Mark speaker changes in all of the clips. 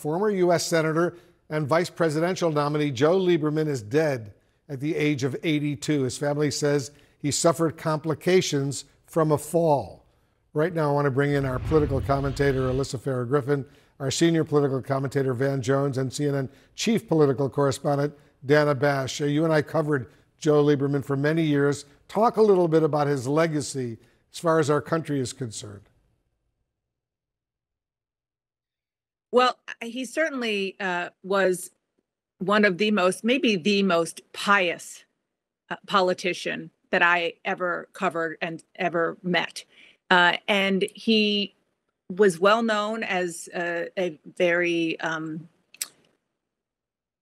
Speaker 1: Former U.S. Senator and Vice Presidential nominee Joe Lieberman is dead at the age of 82. His family says he suffered complications from a fall. Right now, I want to bring in our political commentator, Alyssa Farah Griffin, our senior political commentator, Van Jones, and CNN chief political correspondent, Dana Bash. You and I covered Joe Lieberman for many years. Talk a little bit about his legacy as far as our country is concerned.
Speaker 2: Well, he certainly was one of the most, maybe the most pious politician that I ever covered and ever met. And he was well known as a very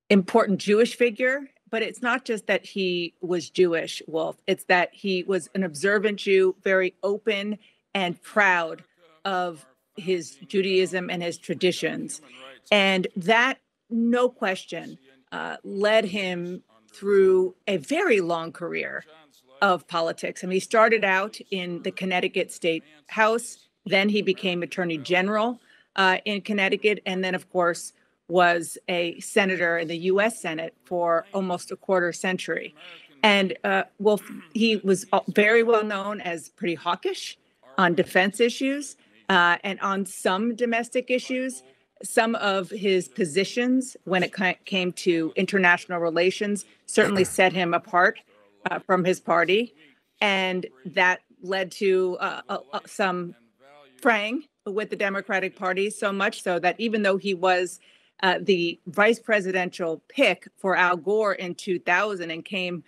Speaker 2: important Jewish figure. But it's not just that he was Jewish, Wolf. It's that he was an observant Jew, very open and proud of his Judaism and his traditions. And that, no question, led him through a very long career of politics. I mean, he started out in the Connecticut State House. Then he became Attorney General in Connecticut. And then, of course, was a senator in the U.S. Senate for almost a quarter century. And Wolf, he was very well known as pretty hawkish on defense issues and on some domestic issues. Some of his positions when it came to international relations certainly set him apart from his party. And that led to some fraying with the Democratic Party, so much so that even though he was the vice presidential pick for Al Gore in 2000 and came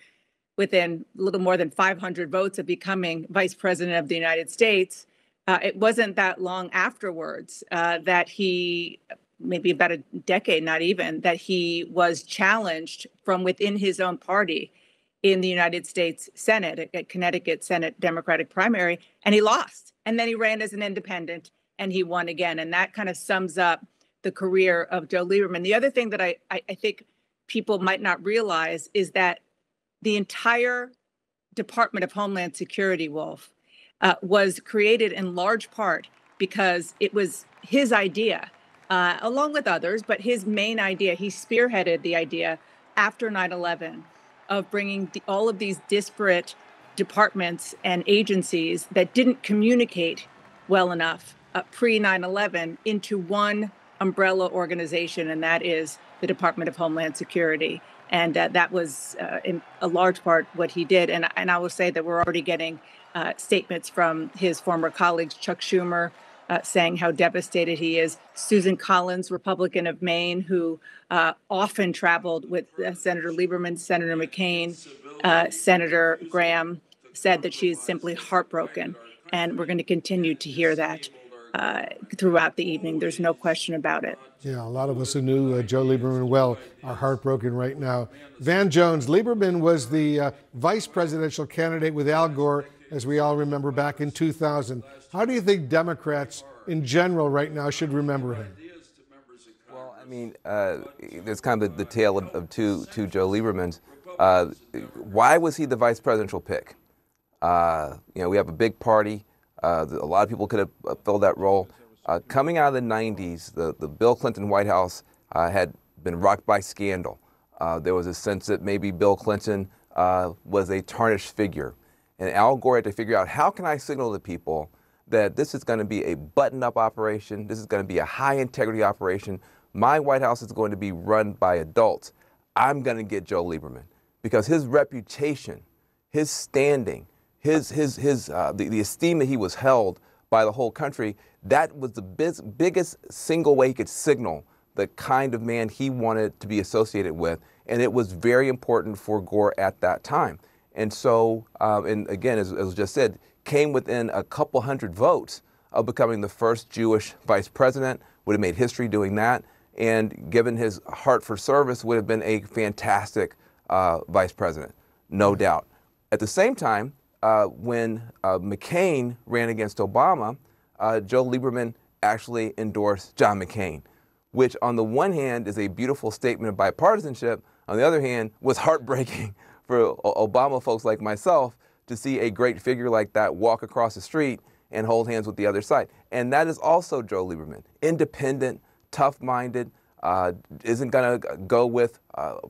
Speaker 2: within a little more than 500 votes of becoming vice president of the United States, it wasn't that long afterwards that he, maybe about a decade, not even, that he was challenged from within his own party in the United States Senate, at Connecticut Senate Democratic primary, and he lost. And then he ran as an independent and he won again. And that kind of sums up the career of Joe Lieberman. The other thing that I think people might not realize is that the entire Department of Homeland Security, Wolf, was created in large part because it was his idea, along with others, but his main idea. He spearheaded the idea after 9/11 of bringing all of these disparate departments and agencies that didn't communicate well enough pre 9/11 into one umbrella organization, and that is the Department of Homeland Security. And that was in a large part what he did. And I will say that we're already getting statements from his former colleagues, Chuck Schumer, saying how devastated he is. Susan Collins, Republican of Maine, who often traveled with Senator Lieberman, Senator McCain, Senator Graham, said that she is simply heartbroken. And we're going to continue to hear that throughout the evening. There's no question about it.
Speaker 1: Yeah, a lot of us who knew Joe Lieberman well are heartbroken right now. Van Jones, Lieberman was the vice presidential candidate with Al Gore, as we all remember, back in 2000. How do you think Democrats in general right now should remember him?
Speaker 3: Well, I mean, there's kind of the tale of two Joe Liebermans. Why was he the vice presidential pick? We have a big party. A lot of people could have filled that role. Coming out of the 90s, the Bill Clinton White House had been rocked by scandal. There was a sense that maybe Bill Clinton was a tarnished figure. And Al Gore had to figure out, how can I signal to people that this is going to be a button-up operation, this is going to be a high-integrity operation, my White House is going to be run by adults. I'm going to get Joe Lieberman. Because his reputation, his standing, the esteem that he was held by the whole country, that was the biggest single way he could signal the kind of man he wanted to be associated with. And it was very important for Gore at that time. And so, and again, as was just said, came within a couple hundred votes of becoming the first Jewish vice president, would have made history doing that. And given his heart for service, would have been a fantastic vice president, no doubt. At the same time, when McCain ran against Obama, Joe Lieberman actually endorsed John McCain, which on the one hand is a beautiful statement of bipartisanship, on the other hand was heartbreaking for Obama folks like myself to see a great figure like that walk across the street and hold hands with the other side. And that is also Joe Lieberman, independent, tough-minded, isn't going to go with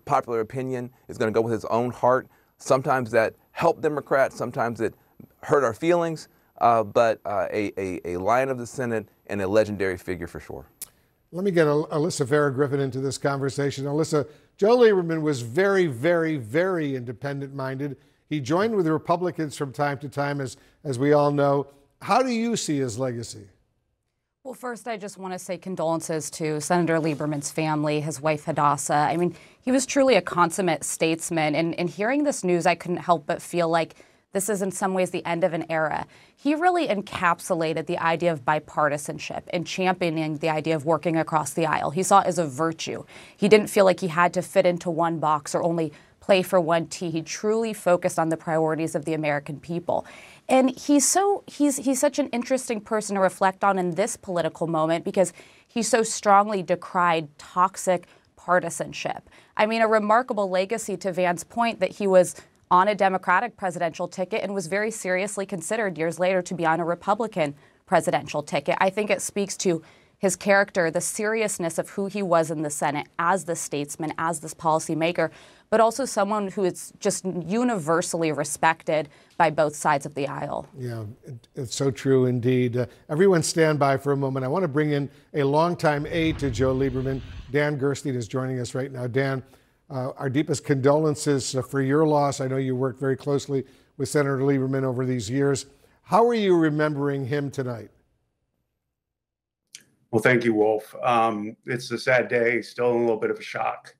Speaker 3: popular opinion, is going to go with his own heart. Sometimes that helped Democrats, sometimes it hurt our feelings, but a lion of the Senate and a legendary figure for sure.
Speaker 1: Let me get Alyssa Farah-Griffin into this conversation. Alyssa, Joe Lieberman was very, very, very independent-minded. He joined with the Republicans from time to time, as we all know. How do you see his legacy?
Speaker 4: Well, first, I just want to say condolences to Senator Lieberman's family, his wife Hadassah. I mean, he was truly a consummate statesman. And hearing this news, I couldn't help but feel like this is in some ways the end of an era. He really encapsulated the idea of bipartisanship and championing the idea of working across the aisle. He saw it as a virtue. He didn't feel like he had to fit into one box or only play for one team. He truly focused on the priorities of the American people. And he's such an interesting person to reflect on in this political moment because he so strongly decried toxic partisanship. I mean, a remarkable legacy to Van's point that he was on a Democratic presidential ticket and was very seriously considered years later to be on a Republican presidential ticket. I think it speaks to his character, the seriousness of who he was in the Senate as the statesman, as this policymaker, but also someone who is just universally respected by both sides of the aisle. Yeah,
Speaker 1: it's so true indeed. Everyone stand by for a moment. I want to bring in a longtime aide to Joe Lieberman. Dan Gerstein is joining us right now. Dan, our deepest condolences for your loss. I know you worked very closely with Senator Lieberman over these years. How are you remembering him tonight?
Speaker 5: Well, thank you, Wolf. It's a sad day, still a little bit of a shock.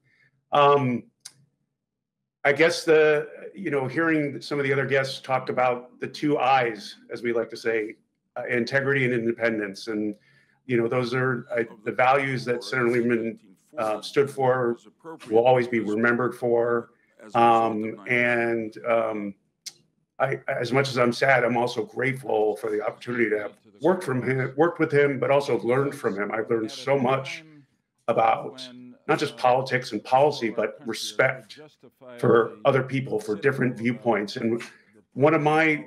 Speaker 5: I guess hearing some of the other guests talk about the two I's, as we like to say, integrity and independence. And, those are the values that Senator Lieberman stood for, will always be remembered for. As much as I'm sad, I'm also grateful for the opportunity to have worked with him, but also learned from him. I've learned so much about not just politics and policy, but respect for other people, for different viewpoints. And one of my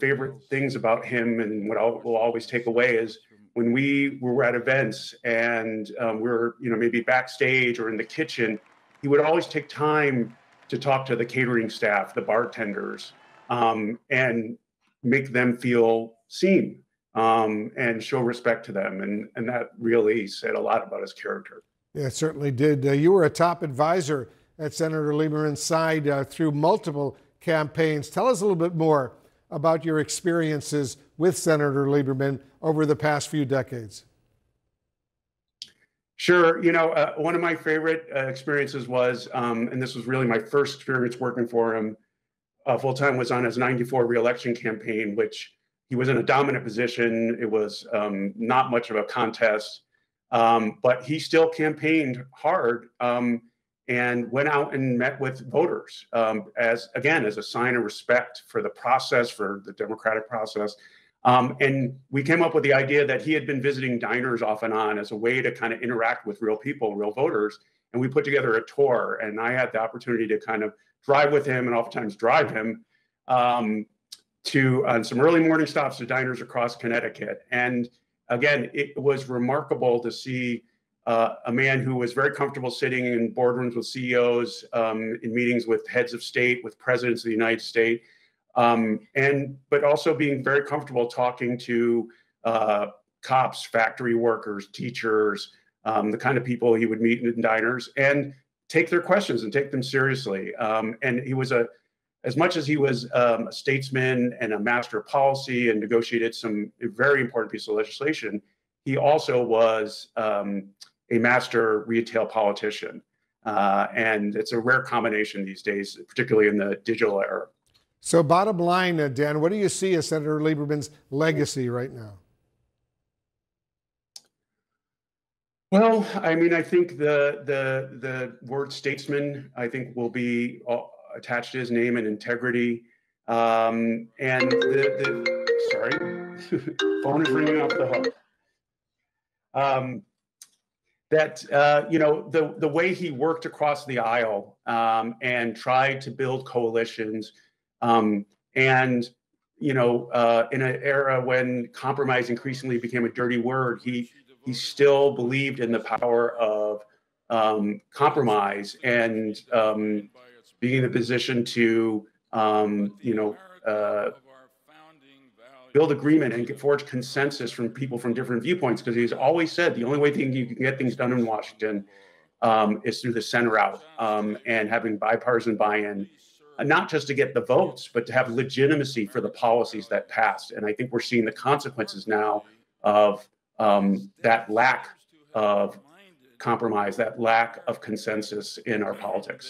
Speaker 5: favorite things about him, and what I will always take away, is when we were at events and we were, maybe backstage or in the kitchen, he would always take time to talk to the catering staff, the bartenders, and make them feel seen and show respect to them. And that really said a lot about his character.
Speaker 1: Yeah, it certainly did. You were a top advisor at Senator Lieberman's side through multiple campaigns. Tell us a little bit more about your experiences with Senator Lieberman over the past few decades.
Speaker 5: Sure. One of my favorite experiences was, and this was really my first experience working for him full-time, was on his 94 reelection campaign, which he was in a dominant position. It was not much of a contest, but he still campaigned hard and went out and met with voters as a sign of respect for the process, for the democratic process. And we came up with the idea that he had been visiting diners off and on as a way to kind of interact with real people, real voters. And we put together a tour, and I had the opportunity to kind of drive with him and oftentimes drive him to on some early morning stops to diners across Connecticut. And again, it was remarkable to see a man who was very comfortable sitting in boardrooms with CEOs, in meetings with heads of state, with presidents of the United States, but also being very comfortable talking to cops, factory workers, teachers, the kind of people he would meet in diners and take their questions and take them seriously. And he was as much as he was a statesman and a master of policy and negotiated some very important piece of legislation, he also was a master retail politician. And it's a rare combination these days, particularly in the digital era.
Speaker 1: So bottom line, Dan, what do you see as Senator Lieberman's legacy right now?
Speaker 5: Well, I mean, I think the word statesman, I think, will be attached to his name, and integrity. And sorry, phone is ringing off the hook. The way he worked across the aisle and tried to build coalitions, in an era when compromise increasingly became a dirty word, he he still believed in the power of compromise and being in a position to, build agreement and forge consensus from people from different viewpoints. Because he's always said the only way you can get things done in Washington is through the center out and having bipartisan buy-in, not just to get the votes, but to have legitimacy for the policies that passed. And I think we're seeing the consequences now of that lack of compromise, that lack of consensus in our politics.